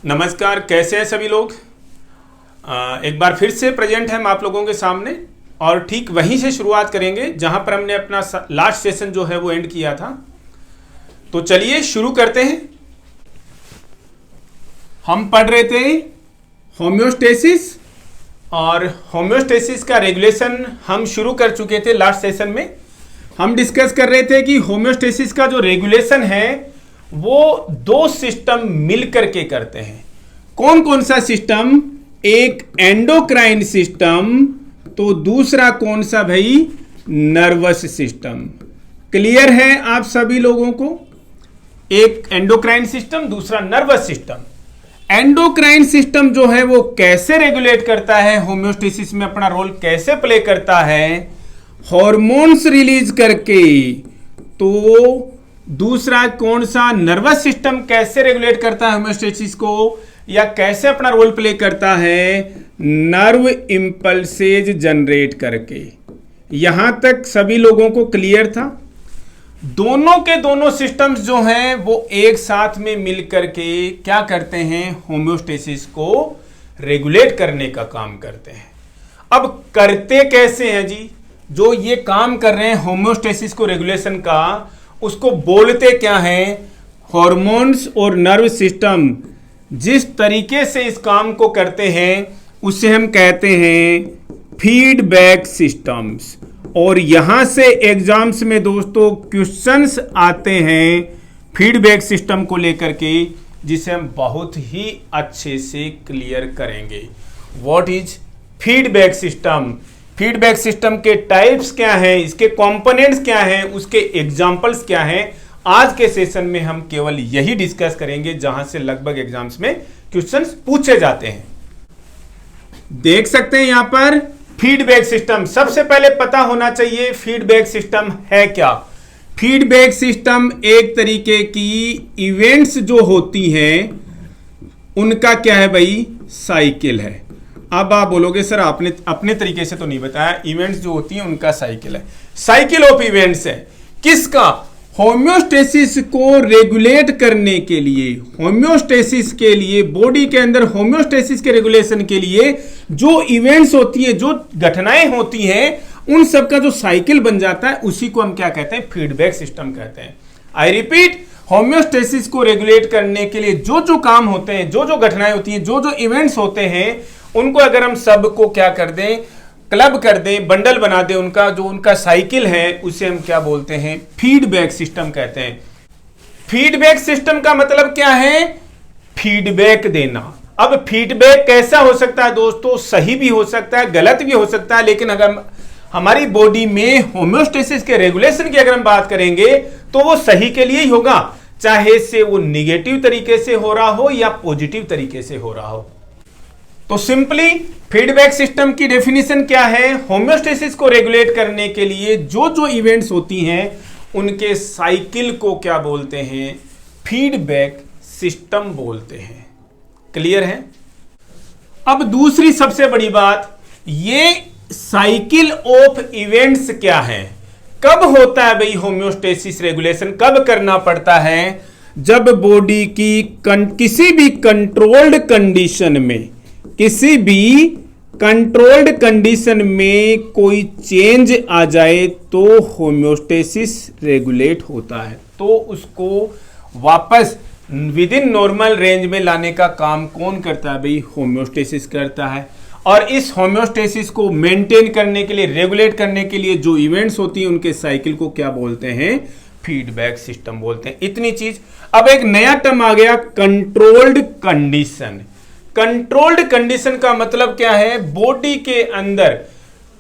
नमस्कार, कैसे हैं सभी लोग। एक बार फिर से प्रेजेंट है हम आप लोगों के सामने और ठीक वहीं से शुरुआत करेंगे जहां पर हमने अपना लास्ट सेशन जो है वो एंड किया था। तो चलिए शुरू करते हैं। हम पढ़ रहे थे होम्योस्टेसिस और होम्योस्टेसिस का रेगुलेशन हम शुरू कर चुके थे। लास्ट सेशन में हम डिस्कस कर रहे थे कि होम्योस्टेसिस का जो रेगुलेशन है वो दो सिस्टम मिलकर के करते हैं। कौन कौन सा सिस्टम? एक एंडोक्राइन सिस्टम, तो दूसरा कौन सा भाई? Nervous system. क्लियर है आप सभी लोगों को? एक एंडोक्राइन सिस्टम, दूसरा नर्वस सिस्टम। एंडोक्राइन सिस्टम जो है वो कैसे रेगुलेट करता है, होम्योस्टेसिस में अपना रोल कैसे प्ले करता है? हॉर्मोन्स रिलीज करके। तो दूसरा कौन सा? नर्वस सिस्टम कैसे रेगुलेट करता है होम्योस्टेसिस को, या कैसे अपना रोल प्ले करता है? नर्व इंपल्सेज जनरेट करके। यहां तक सभी लोगों को क्लियर था? दोनों के दोनों सिस्टम्स जो हैं वो एक साथ में मिलकर के क्या करते हैं? होम्योस्टेसिस को रेगुलेट करने का काम करते हैं। अब करते कैसे हैं जी? जो ये काम कर रहे हैं होम्योस्टेसिस को रेगुलेशन का, उसको बोलते क्या है? हॉर्मोन्स और नर्व सिस्टम जिस तरीके से इस काम को करते हैं उसे हम कहते हैं फीडबैक सिस्टम्स। और यहां से एग्जाम्स में दोस्तों क्वेश्चंस आते हैं फीडबैक सिस्टम को लेकर के, जिसे हम बहुत ही अच्छे से क्लियर करेंगे। What is feedback system? Feedback system के टाइप्स क्या हैं, इसके कंपोनेंट्स क्या हैं, उसके एग्जांपल्स क्या हैं, आज के सेशन में हम केवल यही डिस्कस करेंगे जहां से लगभग एग्जाम्स में क्वेश्चंस पूछे जाते हैं। देख सकते हैं यहां पर फीडबैक सिस्टम। सबसे पहले पता होना चाहिए फीडबैक सिस्टम है क्या। फीडबैक सिस्टम एक तरीके की इवेंट्स जो होती हैं उनका क्या है भाई? साइकिल है। अब आप बोलोगे सर आपने अपने तरीके से तो नहीं बताया, इवेंट्स जो होती हैं उनका साइकिल है। साइकिल ऑफ इवेंट्स है। किसका? होम्योस्टेसिस को रेगुलेट करने के लिए, होम्योस्टेसिस के लिए, बॉडी के अंदर होम्योस्टेसिस के रेगुलेशन के लिए जो इवेंट्स होती है, जो घटनाएं होती हैं, उन सब का जो साइकिल बन जाता है उसी को हम क्या कहते हैं? फीडबैक सिस्टम कहते हैं। आई रिपीट, होम्योस्टेसिस को रेगुलेट करने के लिए जो जो काम होते हैं, जो जो घटनाएं होती हैं, जो जो इवेंट्स होते हैं, उनको अगर हम सबको क्या कर दें? क्लब कर दें, बंडल बना दें, उनका जो उनका साइकिल है उसे हम क्या बोलते हैं? फीडबैक सिस्टम कहते हैं। फीडबैक सिस्टम का मतलब क्या है? फीडबैक देना। अब फीडबैक कैसा हो सकता है दोस्तों? सही भी हो सकता है, गलत भी हो सकता है, लेकिन अगर हमारी बॉडी में होम्योस्टेसिस के रेगुलेशन की अगर हम बात करेंगे तो वो सही के लिए ही होगा, चाहे से वो निगेटिव तरीके से हो रहा हो या पॉजिटिव तरीके से हो रहा हो। तो सिंपली फीडबैक सिस्टम की डेफिनेशन क्या है? होम्योस्टेसिस को रेगुलेट करने के लिए जो जो इवेंट्स होती हैं उनके साइकिल को क्या बोलते हैं? फीडबैक सिस्टम बोलते हैं। क्लियर है? अब दूसरी सबसे बड़ी बात, ये साइकिल ऑफ इवेंट्स क्या है? कब होता है भाई होम्योस्टेसिस रेगुलेशन? कब करना पड़ता है? जब बॉडी की किसी भी कंट्रोल्ड कंडीशन में, किसी भी कंट्रोल्ड कंडीशन में कोई चेंज आ जाए तो होम्योस्टेसिस रेगुलेट होता है। तो उसको वापस विद इन नॉर्मल रेंज में लाने का काम कौन करता है भाई? होम्योस्टेसिस करता है। और इस होम्योस्टेसिस को मेंटेन करने के लिए, रेगुलेट करने के लिए जो इवेंट्स होती हैं उनके साइकिल को क्या बोलते हैं? फीडबैक सिस्टम बोलते हैं। इतनी चीज। अब एक नया टर्म आ गया, कंट्रोल्ड कंडीशन। कंट्रोल्ड कंडीशन का मतलब क्या है? बॉडी के अंदर,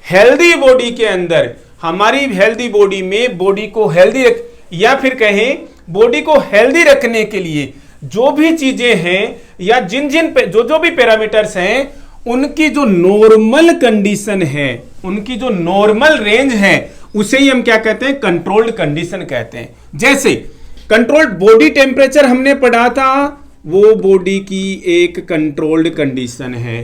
हेल्दी बॉडी के अंदर, हमारी हेल्दी बॉडी में बॉडी को हेल्दी रख, या फिर कहें बॉडी को हेल्दी रखने के लिए जो भी चीजें हैं या जिन जिन जो जो भी पैरामीटर्स हैं, उनकी जो नॉर्मल कंडीशन है, उनकी जो नॉर्मल रेंज है, उसे ही हम क्या कहते हैं? कंट्रोल्ड कंडीशन कहते हैं। जैसे कंट्रोल्ड बॉडी टेम्परेचर हमने पढ़ा था, वो बॉडी की एक कंट्रोल्ड कंडीशन है।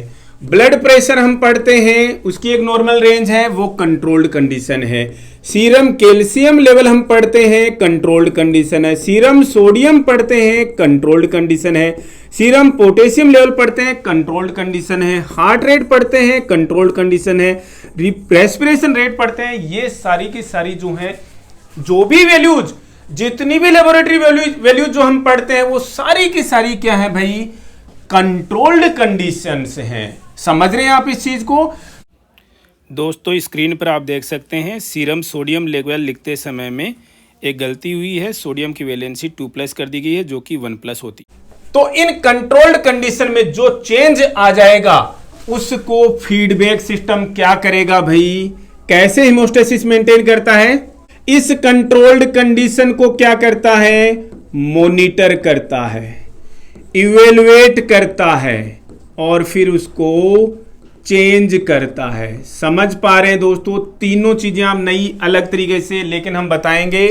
ब्लड प्रेशर हम पढ़ते हैं, उसकी एक नॉर्मल रेंज है, वो कंट्रोल्ड कंडीशन है। सीरम कैल्शियम लेवल हम पढ़ते हैं, कंट्रोल्ड कंडीशन है। सीरम सोडियम पढ़ते हैं, कंट्रोल्ड कंडीशन है। सीरम पोटेशियम लेवल पढ़ते हैं, कंट्रोल्ड कंडीशन है। हार्ट रेट पढ़ते हैं, कंट्रोल्ड कंडीशन है। रेस्पिरेशन रेट पढ़ते हैं। ये सारी की सारी जो है, जो भी वैल्यूज, जितनी भी लेबोरेटरी वैल्यूज जो हम पढ़ते हैं, वो सारी की सारी क्या है भाई, कंट्रोल्ड कंडीशंस हैं। समझ रहे हैं आप इस चीज को? दोस्तों स्क्रीन पर आप देख सकते हैं सीरम सोडियम लेवल लिखते समय में एक गलती हुई है। सोडियम की वैलेंसी 2+ कर दी गई है, जो कि 1+ होती। तो इन कंट्रोल्ड कंडीशन में जो चेंज आ जाएगा उसको फीडबैक सिस्टम क्या करेगा भाई, कैसे हेमोस्टेसिस मेंटेन करता है? इस कंट्रोल्ड कंडीशन को क्या करता है, मॉनिटर करता है, इवेलुएट करता है और फिर उसको चेंज करता है। समझ पा रहे हैं दोस्तों? तीनों चीजें आप नई अलग तरीके से, लेकिन हम बताएंगे।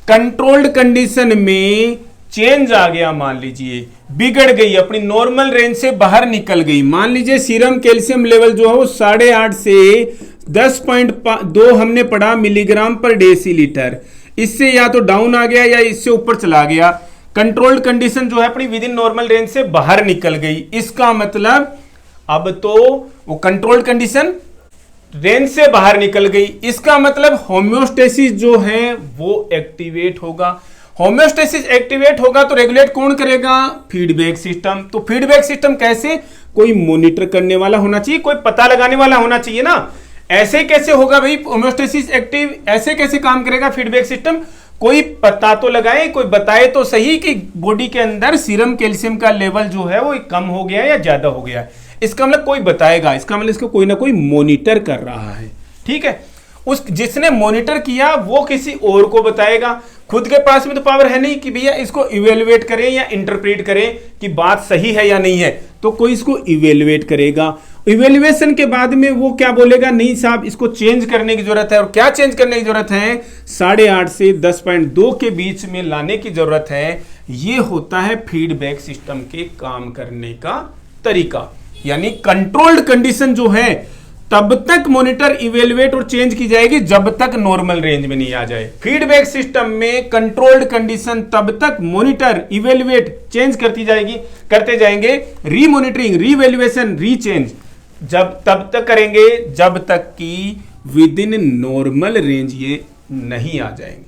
कंट्रोल्ड कंडीशन में चेंज आ गया, मान लीजिए बिगड़ गई, अपनी नॉर्मल रेंज से बाहर निकल गई। मान लीजिए सीरम कैल्शियम लेवल जो है वो 8.5 से 10.2 हमने पढ़ा मिलीग्राम पर डेसीलीटर, इससे या तो डाउन आ गया या इससे ऊपर चला गया। कंट्रोल्ड कंडीशन जो है अपनी विद इन नॉर्मल रेंज से बाहर निकल गई। इसका मतलब अब तो वो कंट्रोल्ड कंडीशन रेंज से बाहर निकल गई। इसका मतलब होम्योस्टेसिस जो है वो एक्टिवेट होगा। होम्योस्टेसिस एक्टिवेट होगा तो रेगुलेट कौन करेगा? Feedback system. तो फीडबैक सिस्टम कैसे? कोई मॉनिटर करने वाला होना चाहिए, कोई पता लगाने वाला होना चाहिए ना। ऐसे कैसे होगा भाई होम्योस्टेसिस एक्टिव? ऐसे कैसे काम करेगा फीडबैक सिस्टम? कोई पता तो लगाए, कोई बताए तो सही कि बॉडी के अंदर सीरम कैल्शियम का लेवल जो है वो कम हो गया है या ज्यादा हो गया है। इसका मतलब कोई बताएगा, इसका मतलब इसको कोई ना कोई मॉनिटर कर रहा है। ठीक है, उस जिसने मॉनिटर किया वो किसी और को बताएगा। खुद के पास में तो पावर है नहीं कि भैया इसको इवेलुएट करें या इंटरप्रेट करें कि बात सही है या नहीं है, तो कोई इसको इवेलुएट करेगा। इवेल्युएशन के बाद में वो क्या बोलेगा, नहीं साहब इसको चेंज करने की जरूरत है। और क्या चेंज करने की जरूरत है? 8.5 से 10.2 के बीच में लाने की जरूरत है। ये होता है फीडबैक सिस्टम के काम करने का तरीका। यानी कंट्रोल्ड कंडीशन जो है तब तक मॉनिटर, इवेलुएट और चेंज की जाएगी जब तक नॉर्मल रेंज में नहीं आ जाए। फीडबैक सिस्टम में कंट्रोल्ड कंडीशन तब तक मॉनिटर, इवेलुएट, चेंज करते जाएंगे, रीमॉनिटरिंग, रीवैल्यूएशन, रीचेंज तब तक करेंगे जब तक कि विद इन नॉर्मल रेंज ये नहीं आ जाएंगे।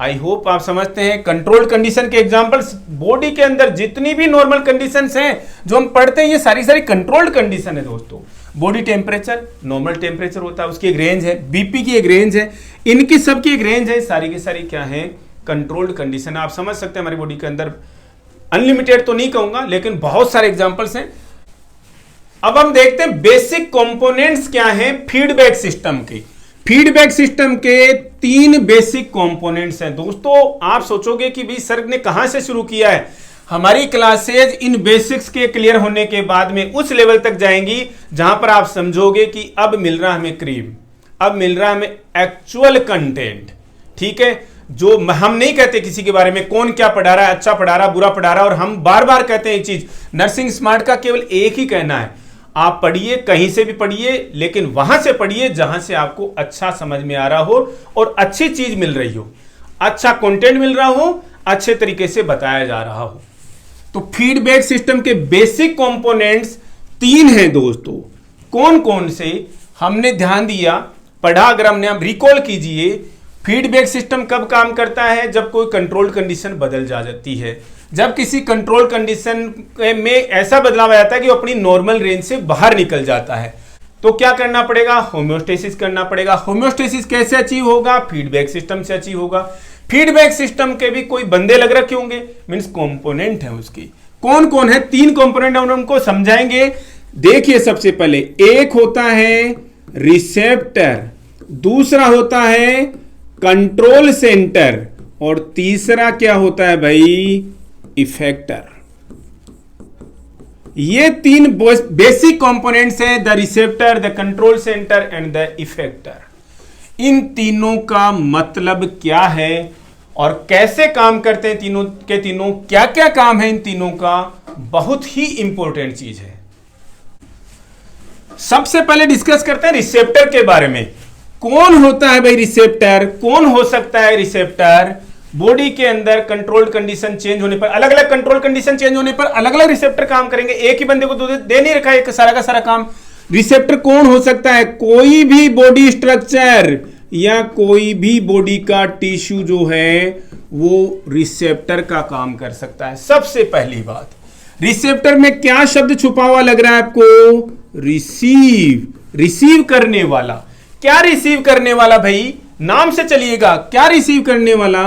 आई होप आप समझते हैं। कंट्रोल्ड कंडीशन के एग्जांपल्स, बॉडी के अंदर जितनी भी नॉर्मल कंडीशंस हैं जो हम पढ़ते हैं, ये सारी कंट्रोल्ड कंडीशन है दोस्तों। बॉडी टेम्परेचर, नॉर्मल टेम्परेचर होता है, उसकी एक रेंज है। बीपी की एक रेंज है, इनकी सबकी एक रेंज है। सारी की सारी क्या है? Controlled condition. आप समझ सकते हैं हमारी बॉडी के अंदर अनलिमिटेड तो नहीं कहूंगा, लेकिन बहुत सारे एग्जांपल्स हैं। अब हम देखते हैं बेसिक कंपोनेंट्स क्या हैं फीडबैक सिस्टम के। फीडबैक सिस्टम के 3 बेसिक कंपोनेंट्स हैं दोस्तों। आप सोचोगे कि भाई सर ने कहां से शुरू किया है? हमारी क्लासेज इन बेसिक्स के क्लियर होने के बाद में उस लेवल तक जाएंगी जहां पर आप समझोगे कि अब मिल रहा हमें क्रीम, अब मिल रहा हमें एक्चुअल कंटेंट। ठीक है, जो हम नहीं कहते किसी के बारे में कौन क्या पढ़ा रहा है, अच्छा पढ़ा रहा, बुरा पढ़ा रहा, और हम बार बार कहते हैं एक चीज, नर्सिंग स्मार्ट का केवल एक ही कहना है, आप पढ़िए, कहीं से भी पढ़िए, लेकिन वहां से पढ़िए जहां से आपको अच्छा समझ में आ रहा हो और अच्छी चीज मिल रही हो, अच्छा कंटेंट मिल रहा हो, अच्छे तरीके से बताया जा रहा हो। तो फीडबैक सिस्टम के बेसिक कंपोनेंट्स 3 हैं दोस्तों। कौन कौन से हमने ध्यान दिया, पढ़ा, अगर हमने, आप रिकॉल कीजिए। फीडबैक सिस्टम कब काम करता है? जब कोई कंट्रोल कंडीशन बदल जाती है, जब किसी कंट्रोल कंडीशन में ऐसा बदलाव आ जाता है कि वो अपनी नॉर्मल रेंज से बाहर निकल जाता है, तो क्या करना पड़ेगा? होम्योस्टेसिस करना पड़ेगा। होम्योस्टेसिस कैसे अचीव होगा? फीडबैक सिस्टम से अचीव होगा। फीडबैक सिस्टम के भी कोई बंदे लग रखे होंगे, मींस कंपोनेंट है उसकी। कौन कौन है? 3 कंपोनेंट हम उनको समझाएंगे। देखिए, सबसे पहले एक होता है रिसेप्टर, दूसरा होता है कंट्रोल सेंटर, और तीसरा क्या होता है भाई? इफेक्टर। ये 3 बेसिक कंपोनेंट्स हैं, the receptor, the control centre and the effector. इन तीनों का मतलब क्या है और कैसे काम करते हैं तीनों के तीनों, क्या क्या काम है इन तीनों का, बहुत ही इंपॉर्टेंट चीज है। सबसे पहले डिस्कस करते हैं रिसेप्टर के बारे में। कौन होता है भाई रिसेप्टर, कौन हो सकता है रिसेप्टर? बॉडी के अंदर कंट्रोल कंडीशन चेंज होने पर, अलग अलग कंट्रोल कंडीशन चेंज होने पर अलग अलग रिसेप्टर काम करेंगे। एक ही बंदे को दे नहीं रखा है सारा का सारा काम। रिसेप्टर कौन हो सकता है? कोई भी बॉडी स्ट्रक्चर या कोई भी बॉडी का टिश्यू जो है वो रिसेप्टर का काम कर सकता है। सबसे पहली बात, रिसेप्टर में क्या शब्द छुपा हुआ लग रहा है आपको? रिसीव, रिसीव करने वाला। क्या रिसीव करने वाला भाई? नाम से चलिएगा, क्या रिसीव करने वाला?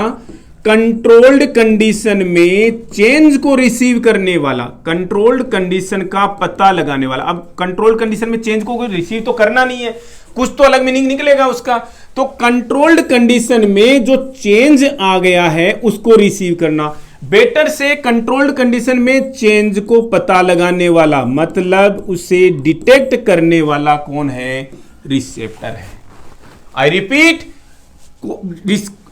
कंट्रोल्ड कंडीशन में चेंज को रिसीव करने वाला, कंट्रोल्ड कंडीशन का पता लगाने वाला। अब कंट्रोल्ड कंडीशन में चेंज को रिसीव तो करना नहीं है, कुछ तो अलग मीनिंग निकलेगा उसका। तो कंट्रोल्ड कंडीशन में जो चेंज आ गया है उसको रिसीव करना। बेटर से कंट्रोल्ड कंडीशन में चेंज को पता लगाने वाला, मतलब उसे डिटेक्ट करने वाला कौन है? रिसेप्टर है। आई रिपीट,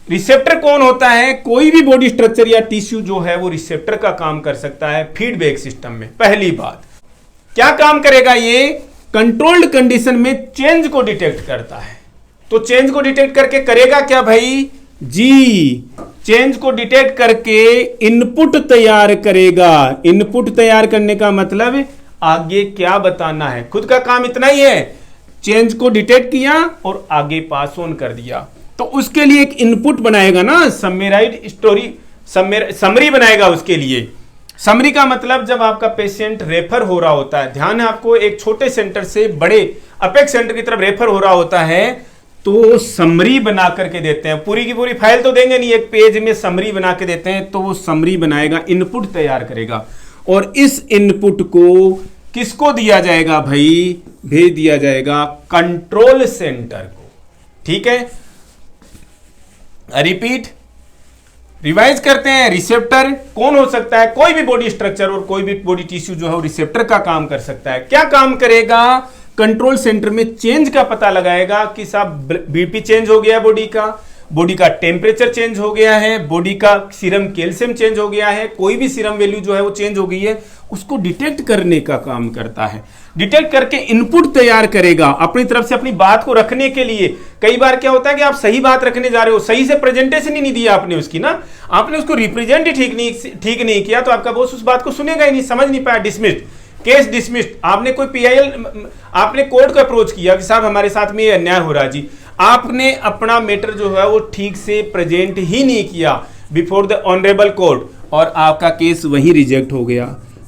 रिसेप्टर कौन होता है? कोई भी बॉडी स्ट्रक्चर या टिश्यू जो है वो रिसेप्टर का काम कर सकता है फीडबैक सिस्टम में। पहली बात, क्या काम करेगा ये? कंट्रोल्ड कंडीशन में चेंज को डिटेक्ट करता है। तो चेंज को डिटेक्ट करके करेगा क्या भाई? जी, चेंज को डिटेक्ट करके इनपुट तैयार करेगा। इनपुट तैयार करने का मतलब आगे क्या बताना है, खुद का काम इतना ही है, चेंज को डिटेक्ट किया और आगे पास ऑन कर दिया। तो उसके लिए एक इनपुट बनाएगा ना, समराइज स्टोरी, समरी बनाएगा उसके लिए। समरी का मतलब जब आपका पेशेंट रेफर हो रहा होता है, ध्यान है आपको, एक छोटे सेंटर से बड़े अपेक्स सेंटर की तरफ रेफर हो रहा होता है तो समरी बना करके देते हैं। पूरी की पूरी फाइल तो देंगे नहीं, एक पेज में समरी बना के देते हैं। तो वो समरी बनाएगा, इनपुट तैयार करेगा और इस इनपुट को किसको दिया जाएगा भाई? भेज दिया जाएगा कंट्रोल सेंटर को। ठीक है, रिपीट, रिवाइज करते हैं। रिसेप्टर कौन हो सकता है? कोई भी बॉडी स्ट्रक्चर और कोई भी बॉडी टिश्यू जो है वो रिसेप्टर का काम कर सकता है। क्या काम करेगा? कंट्रोल सेंटर में चेंज का पता लगाएगा कि साहब बीपी चेंज हो गया, बॉडी का टेम्परेचर चेंज हो गया है, बॉडी का सीरम कैल्शियम चेंज हो गया है, कोई भी सीरम वैल्यू जो है वो चेंज हो गई है, उसको डिटेक्ट करने का काम करता है। डिटेक्ट करके इनपुट तैयार करेगा अपनी तरफ से अपनी बात को रखने के लिए। कई बार क्या होता है कि आप सही बात रखने जा रहे हो, सही से प्रेजेंटेशन ही नहीं दिया आपने उसकी ना, आपने उसको रिप्रेजेंट ही ठीक नहीं किया, तो आपका बॉस उस बात को सुनेगा ही नहीं, समझ नहीं पाया, डिसमिस्ड, केस डिसमिस्ड। आपने कोई पीआईएल, आपने कोर्ट को अप्रोच किया कि साहब हमारे साथ में ये अन्याय हो रहा है जी, आपने अपना मैटर जो है वो ठीक से प्रेजेंट ही नहीं किया बिफोर द ऑनरेबल कोर्ट और आपका केस वहीं रिजेक्ट हो गया।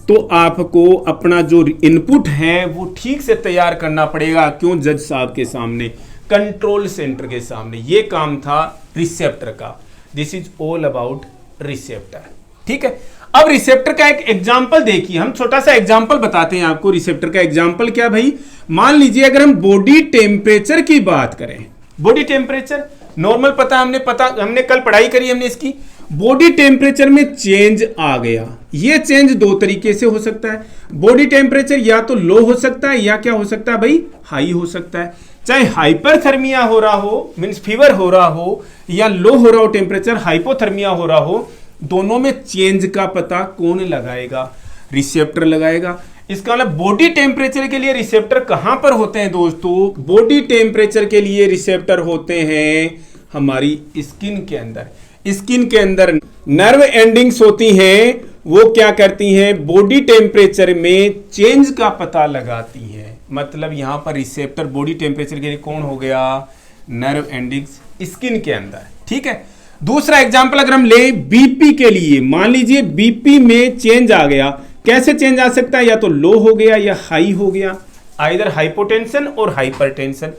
तो आपको अपना जो इनपुट है वो ठीक से तैयार करना पड़ेगा। क्यों? जज साहब के सामने, कंट्रोल सेंटर के सामने। ये काम था रिसेप्टर का। This is all about receptor. ठीक है, अब रिसेप्टर का एक एग्जाम्पल देखिए, हम छोटा सा एग्जाम्पल बताते हैं आपको। रिसेप्टर का एग्जाम्पल क्या भाई? मान लीजिए अगर हम बॉडी टेम्परेचर की बात करें, बॉडी टेम्परेचर नॉर्मल हमने कल पढ़ाई करी हमने इसकी। बॉडी टेम्परेचर में चेंज आ गया। ये चेंज दो तरीके से हो सकता है। बॉडी टेम्परेचर या तो लो हो सकता है या क्या हो सकता है भाई? हाई हो सकता है। चाहे हाइपरथर्मिया हो रहा हो, मींस फीवर हो रहा हो, या लो हो रहा हो टेम्परेचर, हाइपोथर्मिया हो रहा हो, दोनों में चेंज का पता कौन लगाएगा? रिसेप्टर लगाएगा। इसका मतलब बॉडी टेम्परेचर के लिए रिसेप्टर कहां पर होते हैं दोस्तों? बॉडी टेम्परेचर के लिए रिसेप्टर होते हैं हमारी स्किन के अंदर। स्किन के अंदर नर्व एंडिंग्स होती हैं, वो क्या करती हैं? बॉडी टेम्परेचर में चेंज का पता लगाती हैं। मतलब यहां पर रिसेप्टर बॉडी टेम्परेचर के लिए कौन हो गया? नर्व एंडिंग्स स्किन के अंदर। ठीक है, दूसरा एग्जांपल अगर हम ले बीपी के लिए, मान लीजिए बीपी में चेंज आ गया। कैसे चेंज आ सकता है? या तो लो हो गया या हाई हो गया, आइदर हाइपोटेंशन और हाइपरटेंशन।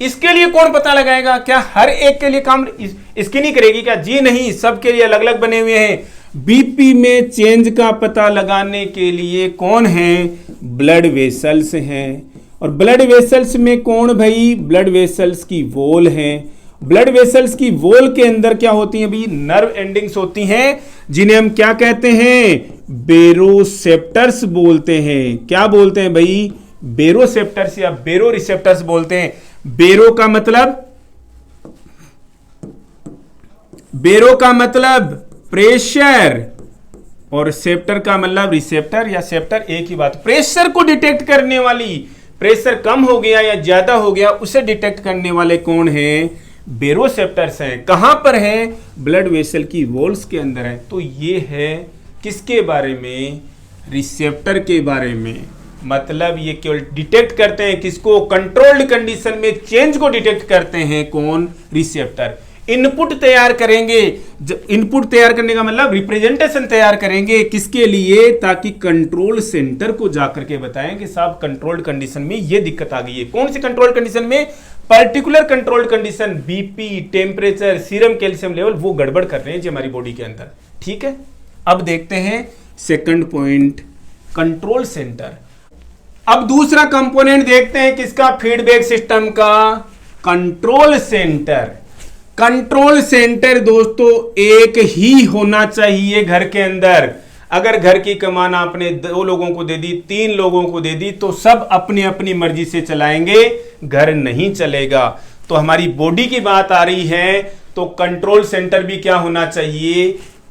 इसके लिए कौन पता लगाएगा? क्या हर एक के लिए काम स्किन ही करेगी क्या? जी नहीं, सबके लिए अलग अलग बने हुए हैं। बीपी में चेंज का पता लगाने के लिए कौन है? ब्लड वेसल्स हैं। और ब्लड वेसल्स में कौन भाई? ब्लड वेसल्स की वॉल है। ब्लड वेसल्स की वॉल के अंदर क्या होती हैं भाई? नर्व एंडिंग्स होती हैं, जिन्हें हम क्या कहते हैं? बेरोसेप्टर्स बोलते हैं। क्या बोलते हैं भाई? बेरोसेप्टर्स या बेरो रिसेप्टर्स बोलते हैं। बेरो का मतलब प्रेशर और सेप्टर का मतलब रिसेप्टर या सेप्टर, एक ही बात। प्रेशर को डिटेक्ट करने वाली, प्रेशर कम हो गया या ज्यादा हो गया उसे डिटेक्ट करने वाले कौन हैं? बेरोसेप्टर्स हैं। कहां पर हैं? ब्लड वेसल की वॉल्स के अंदर है। तो ये है किसके बारे में? रिसेप्टर के बारे में। मतलब ये केवल डिटेक्ट करते हैं किसको? कंट्रोल्ड कंडीशन में चेंज को डिटेक्ट करते हैं कौन? रिसेप्टर। इनपुट तैयार करेंगे, इनपुट तैयार करने का मतलब रिप्रेजेंटेशन तैयार करेंगे किसके लिए? ताकि कंट्रोल सेंटर को जाकर के बताएं कि साहब कंट्रोल्ड कंडीशन में ये दिक्कत आ गई है। कौन सी कंट्रोल कंडीशन में? Particular controlled condition, BP, temperature, serum calcium level वो गड़बड़ कर रहे हैं जी हमारी बॉडी के अंदर। ठीक है, अब देखते हैं सेकंड पॉइंट, कंट्रोल सेंटर। अब दूसरा कंपोनेंट देखते हैं किसका? फीडबैक सिस्टम का कंट्रोल सेंटर। कंट्रोल सेंटर दोस्तों एक ही होना चाहिए घर के अंदर। अगर घर की कमान आपने 2 लोगों को दे दी, 3 लोगों को दे दी तो सब अपनी अपनी मर्जी से चलाएंगे, घर नहीं चलेगा। तो हमारी बॉडी की बात आ रही है तो कंट्रोल सेंटर भी क्या होना चाहिए?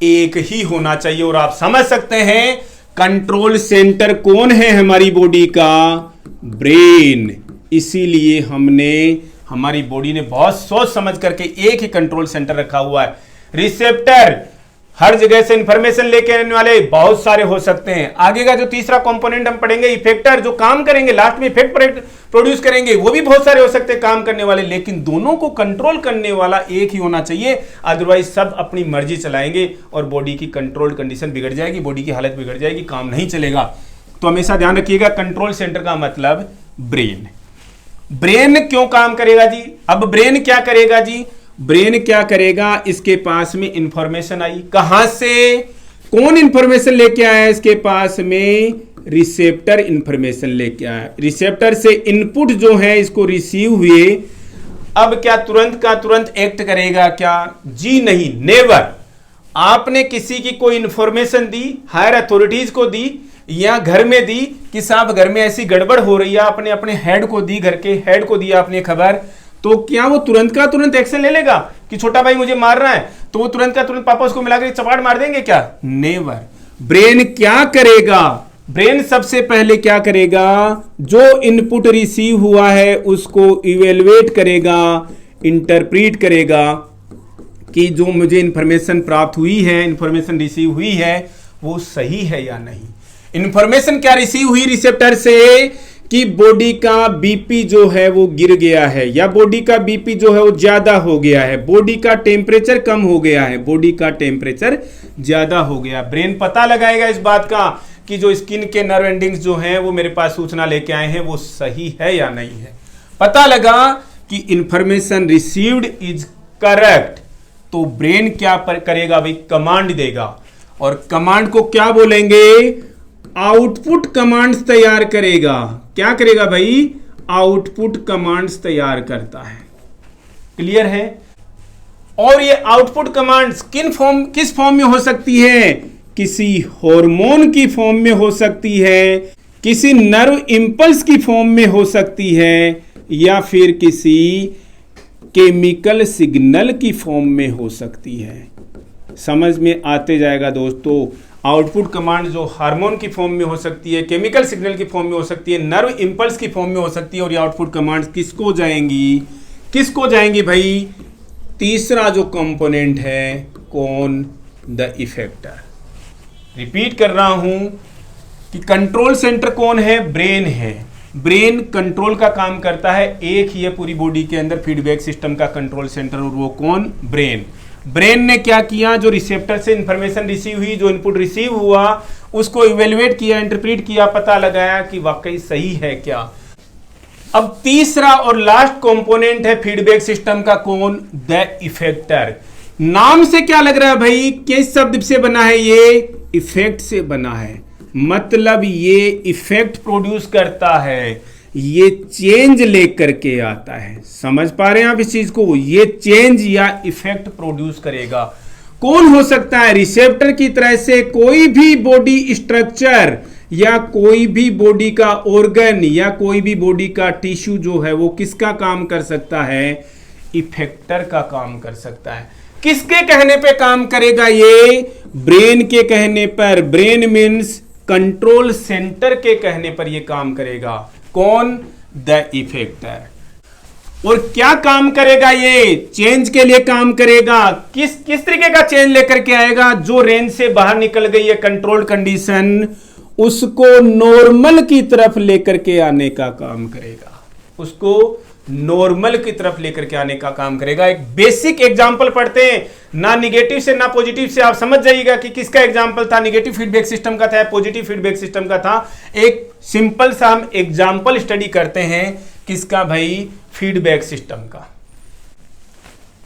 एक ही होना चाहिए। और आप समझ सकते हैं कंट्रोल सेंटर कौन है हमारी बॉडी का? ब्रेन। इसीलिए हमने, हमारी बॉडी ने बहुत सोच समझ करके एक ही कंट्रोल सेंटर रखा हुआ है। रिसेप्टर हर जगह से इंफॉर्मेशन लेके आने वाले बहुत सारे हो सकते हैं। आगे का जो तीसरा कंपोनेंट हम पढ़ेंगे, इफेक्टर, जो काम करेंगे लास्ट में इफेक्ट प्रोड्यूस करेंगे, वो भी बहुत सारे हो सकते हैं काम करने वाले, लेकिन दोनों को कंट्रोल करने वाला एक ही होना चाहिए। अदरवाइज सब अपनी मर्जी चलाएंगे और बॉडी की कंट्रोल कंडीशन बिगड़ जाएगी, बॉडी की हालत बिगड़ जाएगी, काम नहीं चलेगा। तो हमेशा ध्यान रखिएगा कंट्रोल सेंटर का मतलब ब्रेन। ब्रेन क्यों काम करेगा जी? अब ब्रेन क्या करेगा जी? ब्रेन क्या करेगा? इसके पास में इंफॉर्मेशन आई, कहां से? कौन इंफॉर्मेशन लेके आया इसके पास में? रिसेप्टर इंफॉर्मेशन लेके आया। रिसेप्टर से इनपुट जो है इसको रिसीव हुए। अब क्या तुरंत का तुरंत एक्ट करेगा क्या? जी नहीं, नेवर। आपने किसी की कोई इंफॉर्मेशन दी, हायर अथॉरिटीज को दी या घर में दी कि साहब घर में ऐसी गड़बड़ हो रही है, आपने अपने हेड को दी, घर के हेड को दी आपने खबर, तो क्या वो तुरंत का तुरंत एक्शन ले लेगा कि छोटा भाई मुझे मार रहा है, तो वो तुरंत का तुरंत पापा उसको मिलाकर चपाट मार देंगे क्या? नेवर। ब्रेन क्या करेगा? ब्रेन सबसे पहले क्या करेगा? जो इनपुट रिसीव हुआ है उसको इवेलुएट करेगा, इंटरप्रीट करेगा कि जो मुझे इंफॉर्मेशन प्राप्त हुई है, इंफॉर्मेशन रिसीव हुई है, वो सही है या नहीं। इंफॉर्मेशन क्या रिसीव हुई रिसेप्टर से कि बॉडी का बीपी जो है वो गिर गया है, या बॉडी का बीपी जो है वो ज्यादा हो गया है, बॉडी का टेम्परेचर कम हो गया है, बॉडी का टेम्परेचर ज्यादा हो गया। ब्रेन पता लगाएगा इस बात का कि जो स्किन के नर्व एंडिंग्स जो हैं वो मेरे पास सूचना लेके आए हैं वो सही है या नहीं है। पता लगा कि इंफॉर्मेशन रिसीव्ड इज करेक्ट, तो ब्रेन क्या करेगा भाई? कमांड देगा। और कमांड को क्या बोलेंगे? आउटपुट कमांड्स तैयार करेगा। क्या करेगा भाई? आउटपुट कमांड्स तैयार करता है। क्लियर है? और ये आउटपुट कमांड्स किस फॉर्म में हो सकती है? किसी हार्मोन की फॉर्म में हो सकती है, किसी नर्व इंपल्स की फॉर्म में हो सकती है, या फिर किसी केमिकल सिग्नल की फॉर्म में हो सकती है। समझ में आते जाएगा दोस्तों। आउटपुट कमांड जो हार्मोन की फॉर्म में हो सकती है, केमिकल सिग्नल की फॉर्म में हो सकती है, नर्व इंपल्स की फॉर्म में हो सकती है। और ये आउटपुट कमांड किसको जाएंगी? किसको जाएंगी भाई? तीसरा जो कंपोनेंट है कौन? The effector. रिपीट कर रहा हूं कि कंट्रोल सेंटर कौन है? ब्रेन है। ब्रेन कंट्रोल का काम करता है, एक ही है पूरी बॉडी के अंदर फीडबैक सिस्टम का कंट्रोल सेंटर, और वो कौन? ब्रेन। ब्रेन ने क्या किया? जो रिसेप्टर से इंफॉर्मेशन रिसीव हुई, जो इनपुट रिसीव हुआ, उसको इवेल्युएट किया, इंटरप्रीट किया, पता लगाया कि वाकई सही है क्या। अब तीसरा और लास्ट कंपोनेंट है फीडबैक सिस्टम का कौन? The effector. नाम से क्या लग रहा है भाई? किस शब्द से बना है ये? इफेक्ट से बना है। मतलब ये इफेक्ट प्रोड्यूस करता है, ये चेंज लेकर के आता है। समझ पा रहे हैं आप इस चीज को? ये चेंज या इफेक्ट प्रोड्यूस करेगा। कौन हो सकता है? रिसेप्टर की तरह से कोई भी बॉडी स्ट्रक्चर या कोई भी बॉडी का ऑर्गन या कोई भी बॉडी का टिश्यू जो है वो किसका काम कर सकता है? इफेक्टर का काम कर सकता है। किसके कहने पे काम करेगा ये? ब्रेन के कहने पर। ब्रेन मीन्स कंट्रोल सेंटर के कहने पर ये काम करेगा। कौन? The effector. और क्या काम करेगा? ये चेंज के लिए काम करेगा। किस तरीके का चेंज लेकर के आएगा? जो रेंज से बाहर निकल गई है कंट्रोल्ड कंडीशन, उसको नॉर्मल की तरफ लेकर के आने का काम करेगा। उसको नॉर्मल की तरफ लेकर के आने का काम करेगा। एक बेसिक एग्जांपल पढ़ते हैं, ना निगेटिव से ना पॉजिटिव से, आप समझ जाइएगा कि किसका एग्जांपल था, निगेटिव फीडबैक सिस्टम का था या पॉजिटिव फीडबैक सिस्टम का था। एक सिंपल सा हम एग्जांपल स्टडी करते हैं, किसका भाई? फीडबैक सिस्टम का।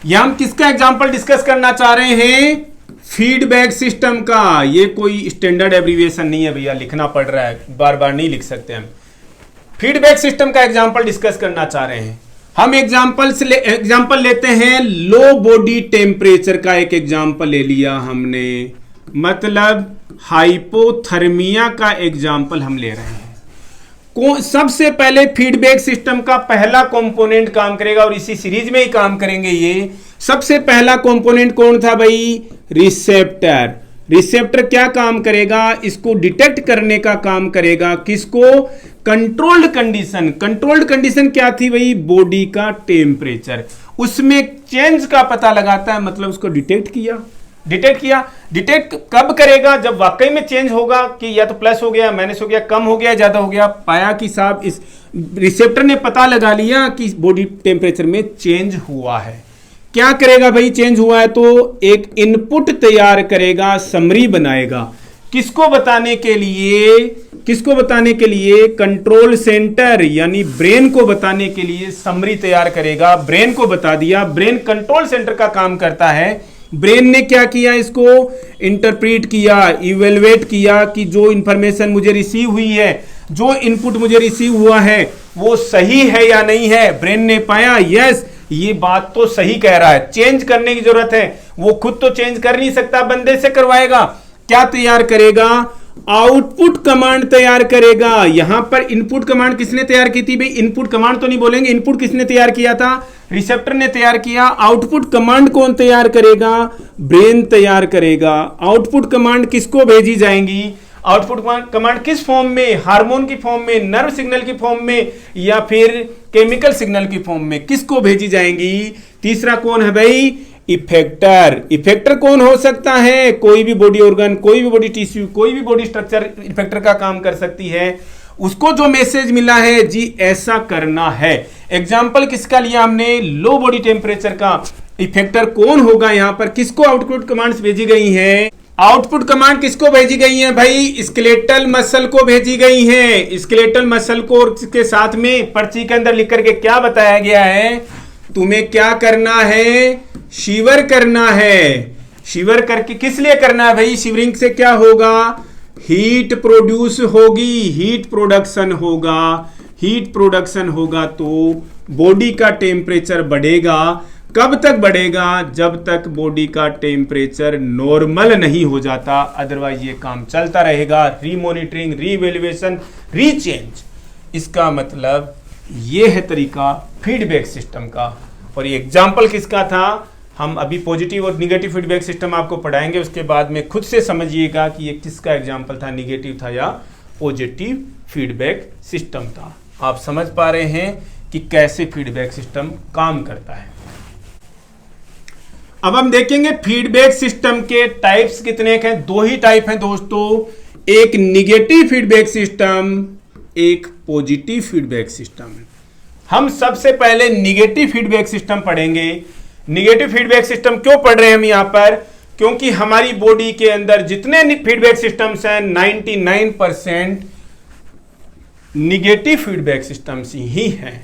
यहां हम किसका एग्जांपल डिस्कस करना चाह रहे हैं? फीडबैक सिस्टम का। ये कोई स्टैंडर्ड एब्रीविएशन नहीं है भैया, लिखना पड़ रहा है, बार बार नहीं लिख सकते हम। फीडबैक सिस्टम का एग्जांपल डिस्कस करना चाह रहे हैं हम। एग्जांपल लेते हैं, लो बॉडी टेम्परेचर का एक एग्जांपल ले लिया हमने, मतलब हाइपोथर्मिया का एग्जांपल हम ले रहे हैं। सबसे पहले फीडबैक सिस्टम का पहला कंपोनेंट काम करेगा, और इसी सीरीज में ही काम करेंगे ये। सबसे पहला कंपोनेंट कौन था भाई? रिसेप्टर। रिसेप्टर क्या काम करेगा? इसको डिटेक्ट करने का काम करेगा। किसको? Controlled condition. कंट्रोल्ड कंडीशन क्या थी भाई? बॉडी का टेम्परेचर। उसमें चेंज का पता लगाता है, मतलब उसको डिटेक्ट किया। डिटेक्ट कब करेगा? जब वाकई में चेंज होगा कि या तो प्लस हो गया, माइनस हो गया, कम हो गया, ज्यादा हो गया। पाया कि साहब इस रिसेप्टर ने पता लगा लिया कि बॉडी टेम्परेचर में चेंज हुआ है। क्या करेगा भाई? चेंज हुआ है तो एक इनपुट तैयार करेगा, समरी बनाएगा। किसको बताने के लिए? कंट्रोल सेंटर यानी ब्रेन को बताने के लिए समरी तैयार करेगा। ब्रेन को बता दिया। ब्रेन कंट्रोल सेंटर का काम करता है। ब्रेन ने क्या किया? इसको इंटरप्रीट किया, इवेलुएट किया कि जो इंफॉर्मेशन मुझे रिसीव हुई है, जो इनपुट मुझे रिसीव हुआ है, वो सही है या नहीं है। ब्रेन ने पाया यस, ये बात तो सही कह रहा है, चेंज करने की जरूरत है। वो खुद तो चेंज कर नहीं सकता, बंदे से करवाएगा। क्या तैयार करेगा? आउटपुट कमांड तैयार करेगा। यहां पर इनपुट कमांड किसने तैयार की थी भाई? इनपुट कमांड तो नहीं बोलेंगे, इनपुट किसने तैयार किया था? रिसेप्टर ने तैयार किया। आउटपुट कमांड कौन तैयार करेगा? ब्रेन तैयार करेगा। आउटपुट कमांड किसको भेजी जाएंगी? आउटपुट कमांड किस फॉर्म में? हार्मोन की फॉर्म में, नर्व सिग्नल की फॉर्म में, या फिर केमिकल सिग्नल की फॉर्म में? किसको भेजी जाएंगी? तीसरा कौन है भाई? इफेक्टर। इफेक्टर कौन हो सकता है? कोई भी बॉडी ऑर्गन, कोई भी बॉडी टिश्यू, कोई भी बॉडी स्ट्रक्चर इफेक्टर का काम कर सकती है। उसको जो मैसेज मिला है जी ऐसा करना है। एग्जाम्पल किसका लिया हमने? लो बॉडी टेम्परेचर का। इफेक्टर कौन होगा यहाँ पर? किसको आउटपुट कमांड्स भेजी गई हैं? आउटपुट कमांड किसको भेजी गई है भाई? स्केलेटल मसल को भेजी गई है। स्केलेटल मसल को के साथ में पर्ची के अंदर लिख करके क्या बताया गया है? तुम्हें क्या करना है? शिवर करना है। शिवर करके किस लिए करना है भाई? शिवरिंग से क्या होगा? हीट प्रोड्यूस होगी, हीट प्रोडक्शन होगा। हीट प्रोडक्शन होगा तो बॉडी का टेम्परेचर बढ़ेगा। कब तक बढ़ेगा? जब तक बॉडी का टेम्परेचर नॉर्मल नहीं हो जाता, अदरवाइज ये काम चलता रहेगा। रीमॉनिटरिंग, रीवैल्यूएशन, रीचेंज। इसका मतलब ये है तरीका फीडबैक सिस्टम का। और ये एग्जाम्पल किसका था? हम अभी पॉजिटिव और निगेटिव फीडबैक सिस्टम आपको पढ़ाएंगे, उसके बाद में खुद से समझिएगा कि ये किसका एग्जाम्पल था, निगेटिव था या पॉजिटिव फीडबैक सिस्टम था। आप समझ पा रहे हैं कि कैसे फीडबैक सिस्टम काम करता है। अब हम देखेंगे फीडबैक सिस्टम के टाइप्स कितने हैं। दो ही टाइप हैं दोस्तों, एक निगेटिव फीडबैक सिस्टम, एक पॉजिटिव फीडबैक सिस्टम। हम सबसे पहले निगेटिव फीडबैक सिस्टम पढ़ेंगे। निगेटिव फीडबैक सिस्टम क्यों पढ़ रहे हैं हम यहां पर? क्योंकि हमारी बॉडी के अंदर जितने फीडबैक सिस्टम्स हैं 99% निगेटिव फीडबैक सिस्टम्स ही हैं।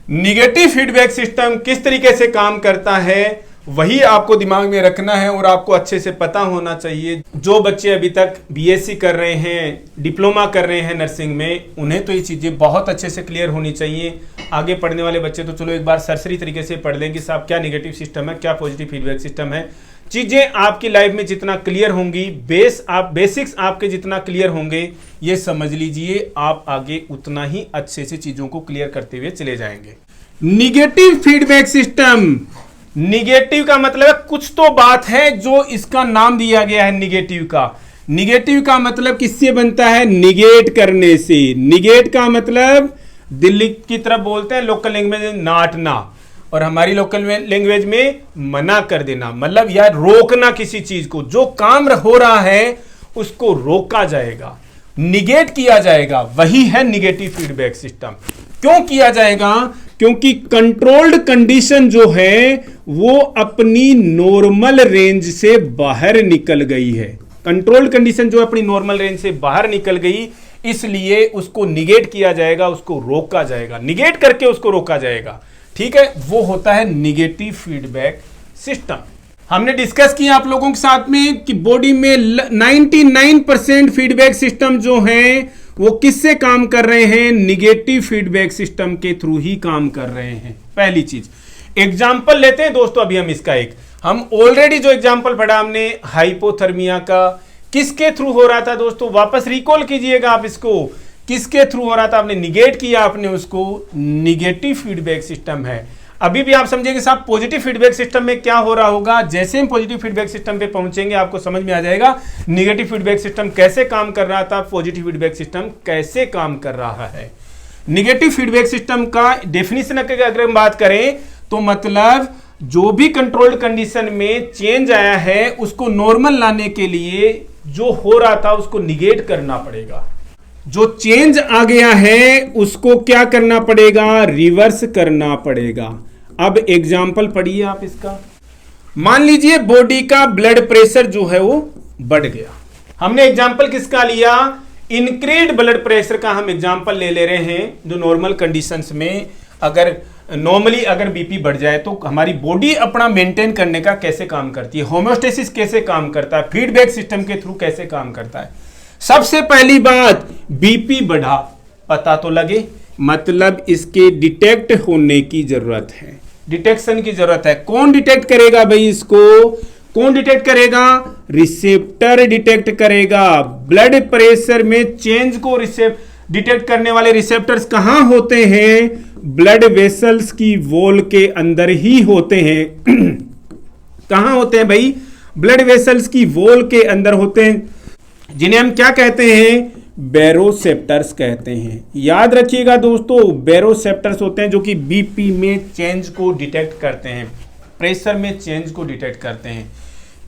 निगेटिव फीडबैक सिस्टम किस तरीके से काम करता है वही आपको दिमाग में रखना है और आपको अच्छे से पता होना चाहिए। जो बच्चे अभी तक बीएससी कर रहे हैं, डिप्लोमा कर रहे हैं नर्सिंग में, उन्हें तो ये चीज़ें बहुत अच्छे से क्लियर होनी चाहिए। आगे पढ़ने वाले बच्चे तो चलो एक बार सरसरी तरीके से पढ़ लें कि साहब क्या निगेटिव सिस्टम है, क्या पॉजिटिव फीडबैक सिस्टम है। चीज़ें आपकी लाइफ में जितना क्लियर होंगी, बेसिक्स आपके जितना क्लियर होंगे, ये समझ लीजिए आप आगे उतना ही अच्छे से चीज़ों को क्लियर करते हुए चले जाएंगे। निगेटिव फीडबैक सिस्टम, निगेटिव का मतलब है कुछ तो बात है जो इसका नाम दिया गया है निगेटिव का। निगेटिव का मतलब किससे बनता है? निगेट करने से। निगेट का मतलब दिल्ली की तरफ बोलते हैं लोकल लैंग्वेज में नाटना, और हमारी लोकल लैंग्वेज में मना कर देना, मतलब यार रोकना किसी चीज को, जो काम हो रहा है उसको रोका जाएगा, निगेट किया जाएगा, वही है निगेटिव फीडबैक सिस्टम। क्यों किया जाएगा? क्योंकि कंट्रोल्ड कंडीशन जो है वो अपनी नॉर्मल रेंज से बाहर निकल गई है। कंट्रोल्ड कंडीशन जो अपनी नॉर्मल रेंज से बाहर निकल गई, इसलिए उसको निगेट किया जाएगा, उसको रोका जाएगा, निगेट करके उसको रोका जाएगा। ठीक है, वो होता है निगेटिव फीडबैक सिस्टम। हमने डिस्कस किया आप लोगों के साथ में कि बॉडी में 99% फीडबैक सिस्टम जो हैं वो किससे काम कर रहे हैं? निगेटिव फीडबैक सिस्टम के थ्रू ही काम कर रहे हैं। पहली चीज, एग्जाम्पल लेते हैं दोस्तों अभी हम इसका एक, हम ऑलरेडी जो एग्जाम्पल पढ़ा हमने हाइपोथर्मिया का, किसके थ्रू हो रहा था दोस्तों? वापस रिकॉल कीजिएगा आप इसको, किसके थ्रू हो रहा था? आपने निगेट किया, आपने उसको, निगेटिव फीडबैक सिस्टम है। अभी भी आप समझेंगे साहब पॉजिटिव फीडबैक सिस्टम में क्या हो रहा होगा। जैसे हम पॉजिटिव फीडबैक सिस्टम पे पहुंचेंगे आपको समझ में आ जाएगा निगेटिव फीडबैक सिस्टम कैसे काम कर रहा था, पॉजिटिव फीडबैक सिस्टम कैसे काम कर रहा है। निगेटिव फीडबैक सिस्टम का डेफिनेशन अगर हम बात करें तो मतलब जो भी कंट्रोल्ड कंडीशन में चेंज आया है उसको नॉर्मल लाने के लिए जो हो रहा था उसको निगेट करना पड़ेगा। जो चेंज आ गया है उसको क्या करना पड़ेगा? रिवर्स करना पड़ेगा। अब एग्जाम्पल पढ़िए आप इसका। मान लीजिए बॉडी का ब्लड प्रेशर जो है वो बढ़ गया। हमने एग्जाम्पल किसका लिया? इंक्रीड ब्लड प्रेशर का हम एग्जाम्पल ले रहे हैं। जो नॉर्मल कंडीशंस में अगर नॉर्मली अगर बीपी बढ़ जाए तो हमारी बॉडी अपना मेंटेन करने का कैसे काम करती है, होम्योस्टेसिस कैसे काम करता है, फीडबैक सिस्टम के थ्रू कैसे काम करता है। सबसे पहली बात, बीपी बढ़ा, पता तो लगे, मतलब इसके डिटेक्ट होने की जरूरत है, डिटेक्शन की जरूरत है। कौन डिटेक्ट करेगा भाई इसको? कौन डिटेक्ट करेगा? रिसेप्टर डिटेक्ट करेगा। ब्लड प्रेशर में चेंज को डिटेक्ट करने वाले रिसेप्टर्स कहां होते हैं? ब्लड वेसल्स की वॉल के अंदर ही होते हैं। कहां होते हैं भाई? ब्लड वेसल्स की वॉल के अंदर होते हैं, जिन्हें हम क्या कहते हैं? बैरोसेप्टर्स कहते हैं। याद रखिएगा दोस्तों, बैरोसेप्टर्स होते हैं जो कि बीपी में चेंज को डिटेक्ट करते हैं, प्रेशर में चेंज को डिटेक्ट करते हैं।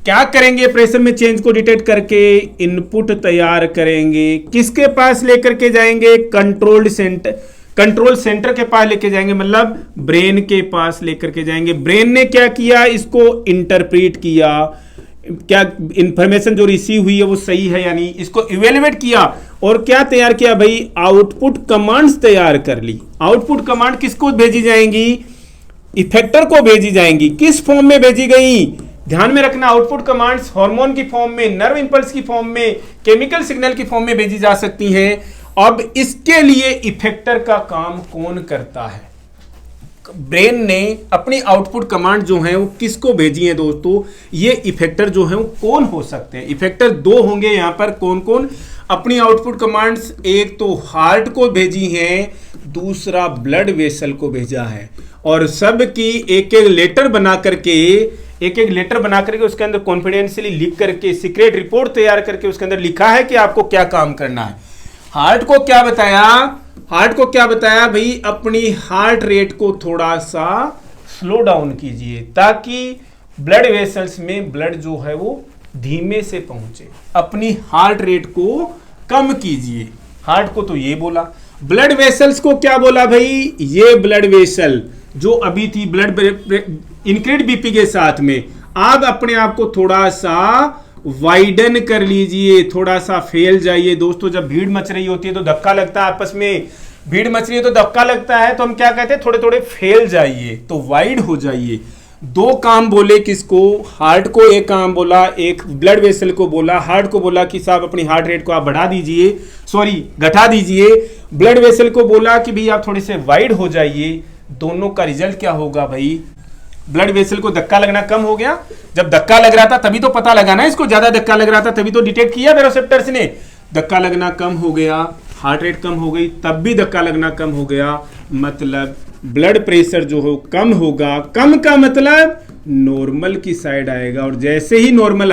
क्या करेंगे? प्रेशर में चेंज को डिटेक्ट करके इनपुट तैयार करेंगे। किसके पास लेकर के जाएंगे? कंट्रोल सेंटर के पास लेके जाएंगे, मतलब ब्रेन के पास लेकर के जाएंगे। ब्रेन ने क्या किया? इसको इंटरप्रेट किया, क्या इंफॉर्मेशन जो रिसीव हुई है वो सही है यानी, इसको इवेल्युएट किया और क्या तैयार किया भाई? आउटपुट कमांड्स तैयार कर ली। आउटपुट कमांड किसको भेजी जाएंगी? इफेक्टर को भेजी जाएंगी। किस फॉर्म में भेजी गई? ध्यान में रखना, आउटपुट कमांड्स हार्मोन की फॉर्म में, नर्व इंपल्स की फॉर्म में, केमिकल सिग्नल की फॉर्म में भेजी जा सकती हैं। अब इसके लिए इफेक्टर का काम कौन करता है? ब्रेन ने अपनी आउटपुट कमांड जो है वो किसको भेजी है दोस्तों? ये इफेक्टर जो है वो कौन हो सकते हैं? इफेक्टर दो होंगे यहाँ पर। कौन कौन अपनी आउटपुट कमांड्स? एक तो हार्ट को भेजी है, दूसरा ब्लड वेसल को भेजा है, और सब की एक एक लेटर बना करके उसके अंदर कॉन्फिडेंशियली लिख करके सीक्रेट रिपोर्ट तैयार करके उसके अंदर लिखा है कि आपको क्या काम करना है। हार्ट को क्या बताया? हार्ट को क्या बताया भाई? अपनी हार्ट रेट को थोड़ा सा स्लो डाउन कीजिए ताकि ब्लड वेसल्स में ब्लड जो है वो धीमे से पहुंचे। अपनी हार्ट रेट को कम कीजिए। हार्ट को तो ये बोला। ब्लड वेसल्स को क्या बोला भाई? ये ब्लड वेसल जो अभी थी ब्लड इंक्रीड बीपी के साथ में, आप अपने आप को थोड़ा सा वाइडन कर लीजिए, थोड़ा सा फैल जाइए। दोस्तों जब भीड़ मच रही होती है तो धक्का लगता है, आपस में भीड़ मच रही है तो धक्का लगता है, तो हम क्या कहते हैं? थोड़े थोड़े फैल जाइए, तो वाइड हो जाइए। दो काम बोले किसको? हार्ट को एक काम बोला, एक ब्लड वेसल को बोला। हार्ट को बोला कि साहब अपनी हार्ट रेट को आप बढ़ा दीजिए, घटा दीजिए। ब्लड वेसल को बोला कि भाई आप थोड़े से वाइड हो जाइए। दोनों का रिजल्ट क्या होगा भाई? ब्लड वेसल को धक्का लगना कम हो गया। जब धक्का लग रहा था तभी तो पता लगा ना, इसको ज्यादा धक्का लग रहा था तभी तो डिटेक्ट किया बैरोसेप्टर्स ने। धक्का लगना कम हो गया, हार्ट रेट कम हो गई, तब भी धक्का लगना कम हो गया, मतलब ब्लड प्रेशर जो हो कम होगा। कम का मतलब नॉर्मल की साइड आएगा, और जैसे ही नॉर्मल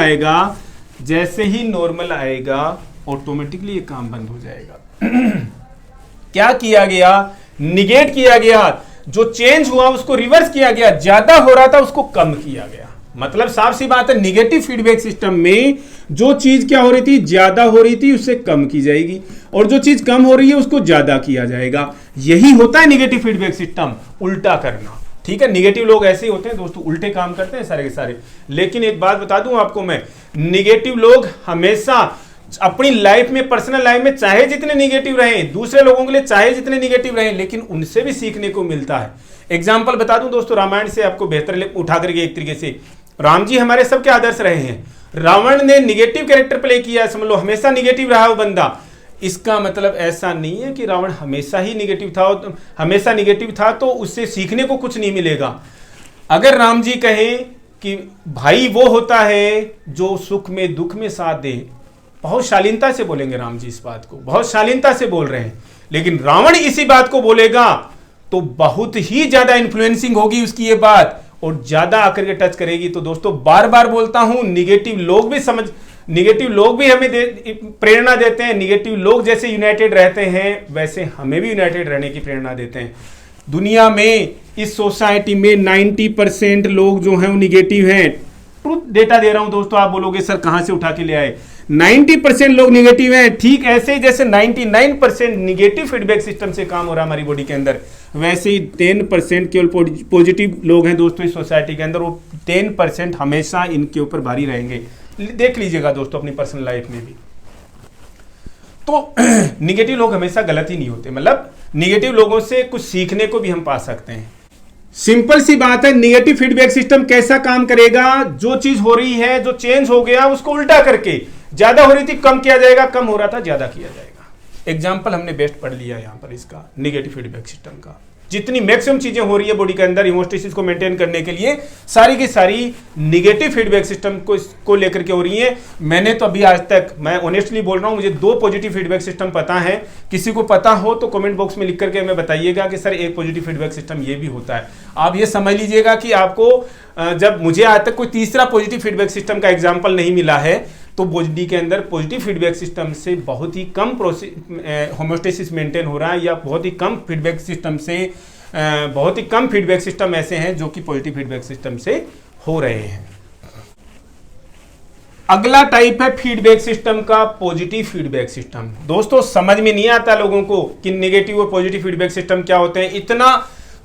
आएगा ऑटोमेटिकली ये काम बंद हो जाएगा। क्या किया गया? निगेट किया गया, जो चेंज हुआ उसको रिवर्स किया गया, ज्यादा हो रहा था उसको कम किया गया। मतलब साफ सी बात है, निगेटिव फीडबैक सिस्टम में जो चीज क्या हो रही थी, ज्यादा हो रही थी, उससे कम की जाएगी, और जो चीज कम हो रही है उसको ज्यादा किया जाएगा। यही होता है निगेटिव फीडबैक सिस्टम, उल्टा करना। ठीक है, निगेटिव लोग ऐसे ही होते हैं दोस्तों, उल्टे काम करते हैं सारे के सारे। लेकिन एक बात बता दूं आपको मैं, निगेटिव लोग हमेशा अपनी लाइफ में, पर्सनल लाइफ में चाहे जितने निगेटिव रहें, दूसरे लोगों के लिए चाहे जितने निगेटिव रहें, लेकिन उनसे भी सीखने को मिलता है। एग्जाम्पल बता दूं दोस्तों, रामायण से आपको बेहतर उठा करके एक तरीके से, राम जी हमारे सबके आदर्श रहे हैं। रावण ने निगेटिव कैरेक्टर प्ले किया, समझ लो हमेशा निगेटिव रहा वो बंदा। इसका मतलब ऐसा नहीं है कि रावण हमेशा ही निगेटिव था, तो उससे सीखने को कुछ नहीं मिलेगा। अगर राम जी कहें कि भाई वो होता है जो सुख में दुख में साथ दे, बहुत शालीनता से बोलेंगे राम जी, इस बात को बहुत शालीनता से बोल रहे हैं। लेकिन रावण इसी बात को बोलेगा तो बहुत ही ज्यादा इन्फ्लुएंसिंग होगी उसकी ये बात, और ज्यादा आकर के टच करेगी। तो दोस्तों बार बार बोलता हूं, निगेटिव लोग भी हमें प्रेरणा देते हैं। निगेटिव लोग जैसे यूनाइटेड रहते हैं, वैसे हमें भी यूनाइटेड रहने की प्रेरणा देते हैं। दुनिया में, इस सोसाइटी में 90% लोग जो हैं वो निगेटिव हैं। ट्रूथ डेटा दे रहा हूं दोस्तों, आप बोलोगे सर कहां से उठा के ले आए। 90% लोग निगेटिव हैं। ठीक ऐसे ही जैसे 99% निगेटिव फीडबैक सिस्टम से काम हो रहा है हमारी बॉडी के अंदर, वैसे ही 10% केवल पॉजिटिव लोग हैं दोस्तों इस सोसाइटी के अंदर। वो 10% हमेशा इनके ऊपर भारी रहेंगे। देख लीजिएगा दोस्तों अपनी पर्सनल लाइफ में भी। तो निगेटिव लोग हमेशा गलत ही नहीं होते, मतलब निगेटिव लोगों से कुछ सीखने को भी हम पा सकते हैं। सिंपल सी बात है, निगेटिव फीडबैक सिस्टम कैसा काम करेगा, जो चीज हो रही है, जो चेंज हो गया उसको उल्टा करके, ज्यादा हो रही थी कम किया जाएगा, कम हो रहा था ज्यादा किया जाएगा। एग्जाम्पल हमने बेस्ट पढ़ लिया यहां पर इसका, निगेटिव फीडबैक सिस्टम का। जितनी मैक्सिमम चीजें हो रही है बॉडी के अंदर हेमोस्टेसिस को मेंटेन करने के लिए, सारी की सारी निगेटिव फीडबैक सिस्टम को लेकर के हो रही है। मैंने तो अभी आज तक, मैं ऑनेस्टली बोल रहा हूं, मुझे 2 पॉजिटिव फीडबैक सिस्टम पता है। किसी को पता हो तो कमेंट बॉक्स में लिख करके हमें बताइएगा कि सर एक पॉजिटिव फीडबैक सिस्टम ये भी होता है। आप ये समझ लीजिएगा कि आपको, जब मुझे आज तक कोई तीसरा पॉजिटिव फीडबैक सिस्टम का एग्जाम्पल नहीं मिला है, तो बॉडी के अंदर पॉजिटिव फीडबैक सिस्टम से बहुत ही कम होमोस्टेसिस मेंटेन हो रहा है, या बहुत ही कम फीडबैक सिस्टम से, बहुत ही कम फीडबैक सिस्टम ऐसे हैं जो कि पॉजिटिव फीडबैक सिस्टम से हो रहे हैं। अगला टाइप है फीडबैक सिस्टम का पॉजिटिव फीडबैक सिस्टम। दोस्तों समझ में नहीं आता लोगों को कि निगेटिव और पॉजिटिव फीडबैक सिस्टम क्या होते हैं। इतना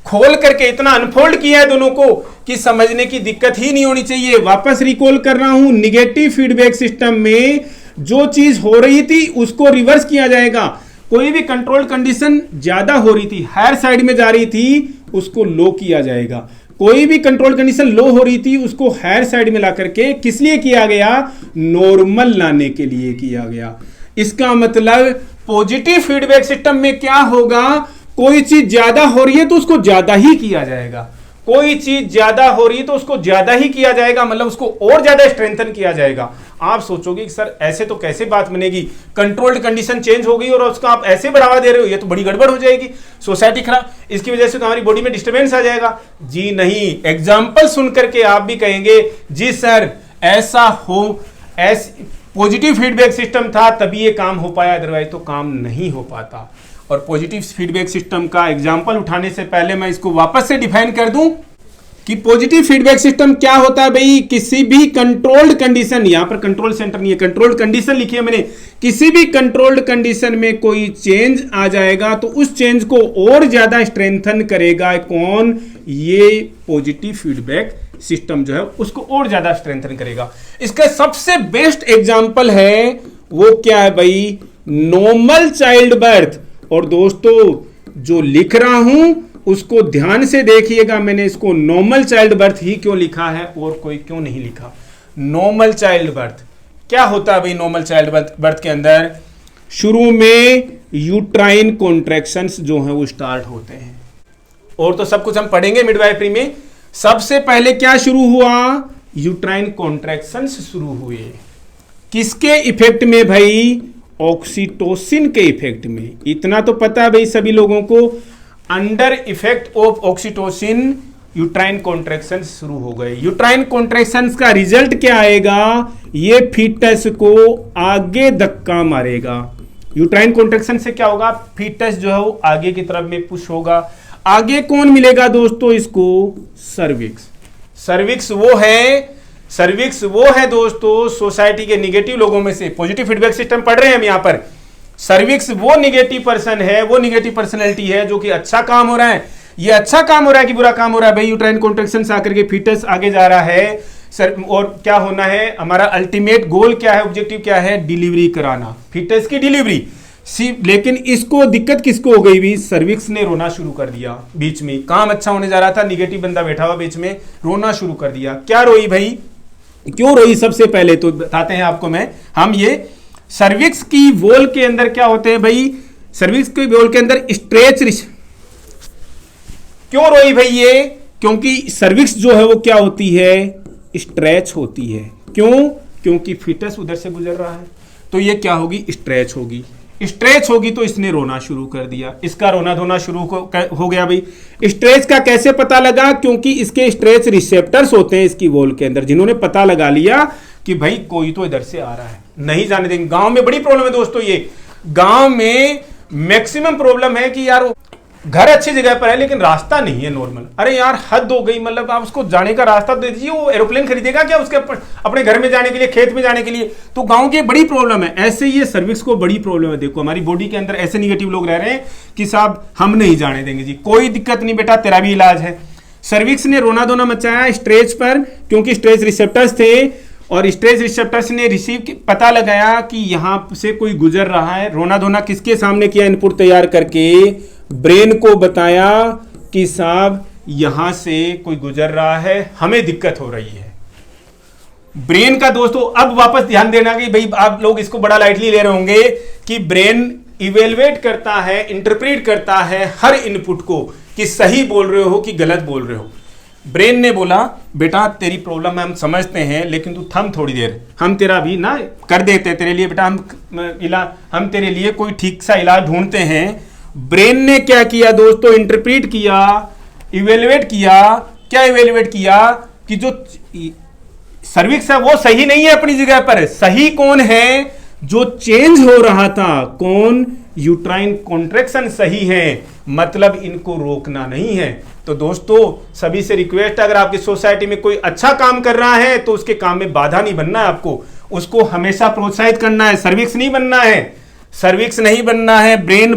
खोल करके, इतना अनफोल्ड किया है दोनों को कि समझने की दिक्कत ही नहीं होनी चाहिए। वापस रिकॉल कर रहा हूं, निगेटिव फीडबैक सिस्टम में जो चीज हो रही थी उसको रिवर्स किया जाएगा। कोई भी कंट्रोल कंडीशन ज्यादा हो रही थी, हायर साइड में जा रही थी, उसको लो किया जाएगा। कोई भी कंट्रोल कंडीशन लो हो रही थी, उसको हायर साइड में ला करके किस लिए किया गया, नॉर्मल लाने के लिए किया गया। इसका मतलब पॉजिटिव फीडबैक सिस्टम में क्या होगा, कोई चीज ज्यादा हो रही है तो उसको ज्यादा ही किया जाएगा, कोई चीज ज्यादा हो रही है तो उसको ज्यादा ही किया जाएगा, मतलब उसको और ज्यादा स्ट्रेंथन किया जाएगा। आप सोचोगे कि सर ऐसे तो कैसे बात बनेगी, कंट्रोल्ड कंडीशन चेंज हो गई और उसका आप ऐसे बढ़ावा दे रहे हो, ये तो बड़ी गड़बड़ हो जाएगी, सोसाइटी खराब, इसकी वजह से तो हमारी बॉडी में डिस्टर्बेंस आ जाएगा। जी नहीं, एग्जाम्पल सुन करके आप भी कहेंगे जी सर ऐसा हो, ऐसे पॉजिटिव फीडबैक सिस्टम था तभी ये काम हो पाया, अदरवाइज तो काम नहीं हो पाता। और पॉजिटिव फीडबैक सिस्टम का एग्जाम्पल उठाने से पहले मैं इसको वापस से डिफाइन कर दूं कि पॉजिटिव फीडबैक सिस्टम क्या होता है भाई। किसी भी कंट्रोल्ड कंडीशन, यहां पर कंट्रोल सेंटर नहीं है, कंट्रोल्ड कंडीशन लिखी है मैंने, किसी भी कंट्रोल्ड कंडीशन में कोई चेंज आ जाएगा तो उस चेंज को और ज्यादा स्ट्रेंथन करेगा कौन, ये पॉजिटिव फीडबैक सिस्टम जो है उसको और ज्यादा स्ट्रेंथन करेगा। इसका सबसे बेस्ट एग्जांपल है वो क्या है भाई, नॉर्मल चाइल्ड बर्थ। और दोस्तों जो लिख रहा हूं उसको ध्यान से देखिएगा, मैंने इसको नॉर्मल चाइल्ड बर्थ ही क्यों लिखा है और कोई क्यों नहीं लिखा। नॉर्मल चाइल्ड बर्थ क्या होता है भाई, नॉर्मल चाइल्ड बर्थ के अंदर शुरू में यूट्राइन कॉन्ट्रैक्शंस जो हैं वो स्टार्ट होते हैं, और तो सब कुछ हम पढ़ेंगे मिडवाइफरी में। सबसे पहले क्या शुरू हुआ, यूट्राइन कॉन्ट्रैक्शंस शुरू हुए, किसके इफेक्ट में भाई, ऑक्सीटोसिन के इफेक्ट में। इतना तो पता है भाई सभी लोगों को, under effect of oxytocin uterine contraction शुरू हो गए। यूट्राइन कॉन्ट्रैक्शन का रिजल्ट क्या आएगा, ये फीटस को आगे धक्का मारेगा, यूट्राइन कॉन्ट्रैक्शन से क्या होगा, फीटस जो है वो आगे की तरफ में पुश होगा। आगे कौन मिलेगा दोस्तों इसको, सर्विक्स। सर्विक्स वो है दोस्तों सोसाइटी के निगेटिव लोगों में से, पॉजिटिव फीडबैक सिस्टम पढ़ रहे हैं हम यहाँ पर। सर्विक्स वो निगेटिव पर्सन है, वो निगेटिव पर्सनैलिटी है जो कि अच्छा काम हो रहा है, ये अच्छा काम हो रहा है कि बुरा काम हो रहा है भाई, यूट्राइन कॉन्ट्रैक्शन से आकर के फीटस आगे जा रहा है। और क्या होना है, हमारा अल्टीमेट गोल क्या है, ऑब्जेक्टिव क्या है, डिलीवरी कराना, फीटस की डिलीवरी। लेकिन इसको दिक्कत किसको हो गई भी, सर्विक्स ने रोना शुरू कर दिया बीच में, काम अच्छा होने जा रहा था, निगेटिव बंदा बैठा हुआ बीच में रोना शुरू कर दिया। क्या रोई भाई, क्यों रोई, सबसे पहले तो बताते हैं आपको हम ये सर्विक्स की वॉल के अंदर क्या होते हैं भाई, सर्विक्स की वॉल के अंदर स्ट्रेच। क्यों रोई भाई ये, क्योंकि सर्विक्स जो है वो क्या होती है, स्ट्रेच होती है। क्यों, क्योंकि फीटस उधर से गुजर रहा है, तो ये क्या होगी, स्ट्रेच होगी। स्ट्रेच होगी तो इसने रोना शुरू कर दिया, इसका रोना धोना शुरू हो गया भाई। स्ट्रेच का कैसे पता लगा, क्योंकि इसके स्ट्रेच रिसेप्टर्स होते हैं इसकी वॉल के अंदर, जिन्होंने पता लगा लिया कि भाई कोई तो इधर से आ रहा है, नहीं जाने देंगे। गांव में बड़ी प्रॉब्लम है दोस्तों, ये गांव में मैक्सिमम प्रॉब्लम है कि यार घर अच्छी जगह पर है लेकिन रास्ता नहीं है नॉर्मल। अरे यार हद हो गई, मतलब आप उसको जाने का रास्ता दे दीजिए, वो एरोप्लेन खरीदेगा क्या उसके अपने घर में जाने के लिए, खेत में जाने के लिए। तो गांव की बड़ी प्रॉब्लम है। ऐसे ये सर्विक्स को बड़ी प्रॉब्लम है। देखो हमारी बॉडी के अंदर ऐसे निगेटिव लोग रह रहे हैं कि साहब हम नहीं जाने देंगे जी, कोई दिक्कत नहीं बेटा, तेरा भी इलाज है। सर्विक्स ने रोना धोना मचाया स्ट्रेच पर, क्योंकि स्ट्रेच रिसेप्टर्स थे और स्ट्रेच रिसेप्टर्स ने पता लगाया कि यहां से कोई गुजर रहा है। रोना धोना किसके सामने किया, इनपुट तैयार करके ब्रेन को बताया कि साहब यहां से कोई गुजर रहा है, हमें दिक्कत हो रही है। ब्रेन का दोस्तों अब वापस ध्यान देना कि भाई आप लोग इसको बड़ा लाइटली ले रहे होंगे कि ब्रेन इवेलुएट करता है, इंटरप्रेट करता है हर इनपुट को कि सही बोल रहे हो कि गलत बोल रहे हो। ब्रेन ने बोला बेटा तेरी प्रॉब्लम है हम समझते हैं, लेकिन तू थम थोड़ी देर, हम तेरा भी ना कर देते हैं तेरे लिए बेटा, हम तेरे लिए कोई ठीक सा इलाज ढूंढते हैं। ब्रेन ने क्या किया दोस्तों, इंटरप्रेट किया, इवेलुएट किया। क्या इवेलुएट किया कि जो सर्विक्स है वो सही नहीं है अपनी जगह पर, सही कौन है, जो चेंज हो रहा था, कौन, यूट्राइन कॉन्ट्रैक्शन सही है, मतलब इनको रोकना नहीं है। तो दोस्तों सभी से रिक्वेस्ट है, अगर आपकी सोसाइटी में कोई अच्छा काम कर रहा है तो उसके काम में बाधा नहीं बनना है आपको, उसको हमेशा प्रोत्साहित करना है। सर्विक्स नहीं बनना है, सर्विक्स नहीं बनना है, ब्रेन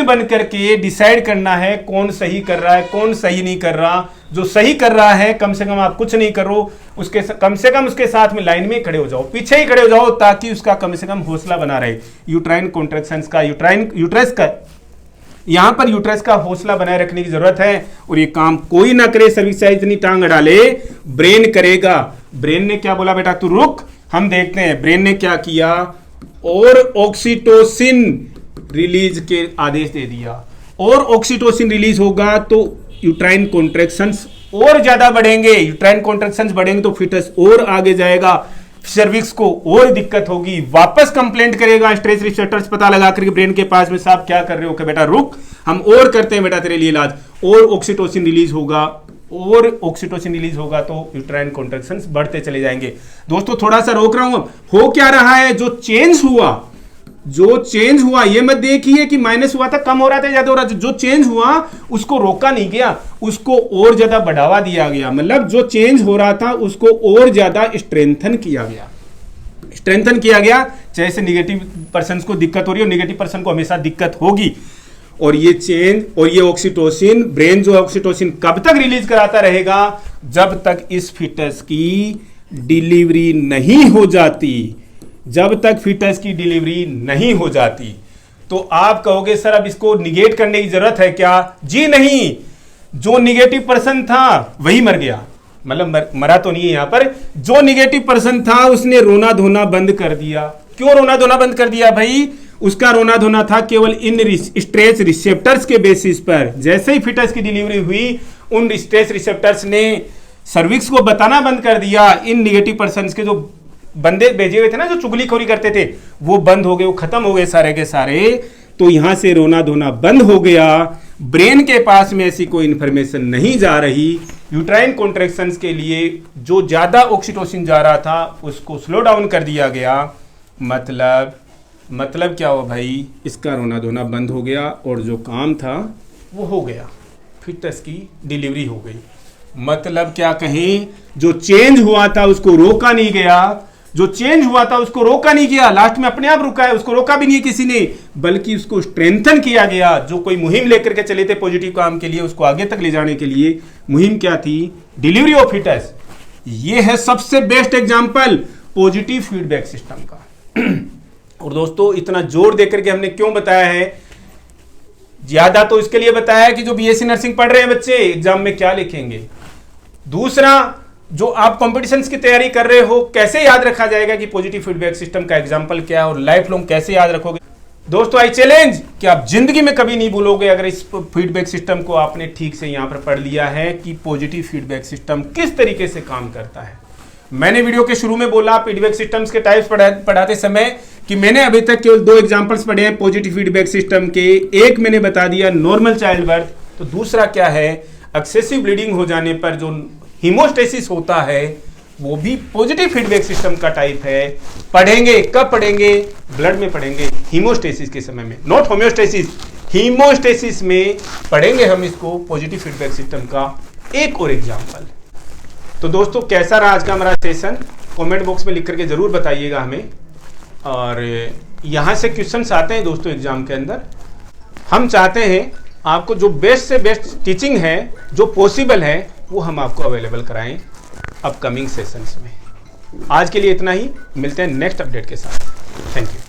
बन करके डिसाइड करना है कौन सही कर रहा है कौन सही नहीं कर रहा। जो सही कर रहा है कम से कम आप कुछ नहीं करो, उसके कम से कम उसके साथ में लाइन में खड़े हो जाओ, पीछे ही खड़े हो जाओ, ताकि उसका कम से कम हौसला बना रहे। यूट्राइन कॉन्ट्रैक्शंस का, यूट्रस का, यहां पर यूट्रस का हौसला बनाए रखने की जरूरत है। और ये काम कोई ना करे, सर्विक्स चाहे इतनी टांग अड़ा ले, ब्रेन करेगा। ब्रेन ने क्या बोला बेटा तू रुक, हम देखते हैं ब्रेन ने क्या किया, और ऑक्सीटोसिन रिलीज के आदेश दे दिया। और ऑक्सीटोसिन रिलीज होगा तो यूट्राइन कॉन्ट्रैक्शंस और ज्यादा बढ़ेंगे, यूट्राइन कॉन्ट्रैक्शंस बढ़ेंगे तो फीटस और आगे जाएगा, सर्विक्स को और दिक्कत होगी, वापस कंप्लेंट करेगा। स्ट्रेस रिसेप्टर्स पता लगा करके ब्रेन के पास में, साहब क्या कर रहे हो, कि बेटा रुक हम और करते हैं बेटा तेरे लिए इलाज। और ऑक्सीटोसिन रिलीज होगा, और ऑक्सीटोसिन रिलीज होगा तो यूट्राइन कॉन्ट्रैक्शंस बढ़ते चले जाएंगे। दोस्तों थोड़ा सा रोक रहा हूं, हो क्या रहा है, जो चेंज हुआ ये मत देखिए कि माइनस हुआ था, कम हो रहा था, ज्यादा हो रहा था। जो चेंज हुआ उसको रोका नहीं गया, उसको और ज्यादा बढ़ावा दिया गया। मतलब जो चेंज हो रहा था उसको और ज्यादा स्ट्रेंथन किया गया। जैसे निगेटिव पर्सन को दिक्कत हो रही है, नेगेटिव पर्सन को हमेशा दिक्कत होगी। और ये चेंज और ये ऑक्सीटोसिन, ब्रेन जो ऑक्सीटोसिन कब तक रिलीज कराता रहेगा, जब तक इस फीटस की डिलीवरी नहीं हो जाती, जब तक फीटस की डिलीवरी नहीं हो जाती। तो आप कहोगे सर अब इसको निगेट करने की जरूरत है क्या? जी नहीं, जो निगेटिव पर्सन था वही मर गया, मतलब मरा तो नहीं है यहां पर। जो निगेटिव पर्सन था उसने रोना धोना बंद कर दिया। क्यों रोना धोना बंद कर दिया भाई? उसका रोना धोना था केवल इन स्ट्रेस रिसेप्टर्स के बेसिस पर। जैसे ही फीटस की डिलीवरी हुई, उन स्ट्रेस रिसेप्टर्स ने सर्विक्स को बताना बंद कर दिया। इन निगेटिव पर्सन्स के जो बंदे भेजे हुए थे ना, जो चुगलीखोरी करते थे, वो बंद हो गए, वो खत्म हो गए सारे के सारे। तो यहां से रोना धोना बंद हो गया। ब्रेन के पास में ऐसी कोई इंफॉर्मेशन नहीं जा रही। यूट्राइन कॉन्ट्रैक्शंस के लिए जो ज्यादा ऑक्सीटोसिन जा रहा था उसको स्लो डाउन कर दिया गया। मतलब मतलब क्या हुआ भाई, इसका रोना धोना बंद हो गया और जो काम था वो हो गया, फिटनेस की डिलीवरी हो गई। मतलब क्या कहें, जो चेंज हुआ था उसको रोका नहीं गया, जो चेंज हुआ था उसको रोका नहीं गया, लास्ट में अपने आप रुका है, उसको रोका भी नहीं किसी ने, बल्कि उसको स्ट्रेंथन किया गया। जो कोई मुहिम लेकर के चले थे पॉजिटिव काम के लिए, उसको आगे तक ले जाने के लिए, मुहिम क्या थी, डिलीवरी ऑफ फिटनेस। ये है सबसे best example positive feedback system का। और दोस्तों इतना जोर देकर के हमने क्यों बताया है, ज्यादा तो इसके लिए बताया है कि जो बीएससी नर्सिंग पढ़ रहे हैं बच्चे, एग्जाम में क्या लिखेंगे। दूसरा, जो आप कॉम्पिटिशन्स की तैयारी कर रहे हो, कैसे याद रखा जाएगा कि पॉजिटिव फीडबैक सिस्टम का एग्जांपल क्या है और लाइफ लॉन्ग कैसे याद रखोगे। दोस्तों आई चैलेंज कि आप जिंदगी में कभी नहीं भूलोगे अगर इस फीडबैक सिस्टम को आपने ठीक से यहां पर पढ़ लिया है कि पॉजिटिव फीडबैक सिस्टम किस तरीके से काम करता है। मैंने वीडियो के शुरू में बोला फीडबैक सिस्टम्स के टाइप्स पढ़ाते समय कि मैंने अभी तक केवल 2 एग्जांपल्स पढ़े हैं पॉजिटिव फीडबैक सिस्टम के। एक मैंने बता दिया नॉर्मल चाइल्ड बर्थ, तो दूसरा क्या है, एक्सेसिव ब्लीडिंग हो जाने पर जो हीमोस्टेसिस होता है वो भी पॉजिटिव फीडबैक सिस्टम का टाइप है। पढ़ेंगे कब पढ़ेंगे, ब्लड में पढ़ेंगे, हीमोस्टेसिस के समय में, नॉट होम्योस्टेसिस, हीमोस्टेसिस में पढ़ेंगे हम इसको, पॉजिटिव फीडबैक सिस्टम का एक और एग्जांपल। तो दोस्तों कैसा रहा आज का हमारा सेशन, कमेंट बॉक्स में लिख करके जरूर बताइएगा हमें। और यहाँ से क्वेश्चंस आते हैं दोस्तों एग्जाम के अंदर, हम चाहते हैं आपको जो बेस्ट से बेस्ट टीचिंग है जो पॉसिबल है वो हम आपको अवेलेबल कराएं अपकमिंग सेशंस में। आज के लिए इतना ही, मिलते हैं नेक्स्ट अपडेट के साथ। Thank you.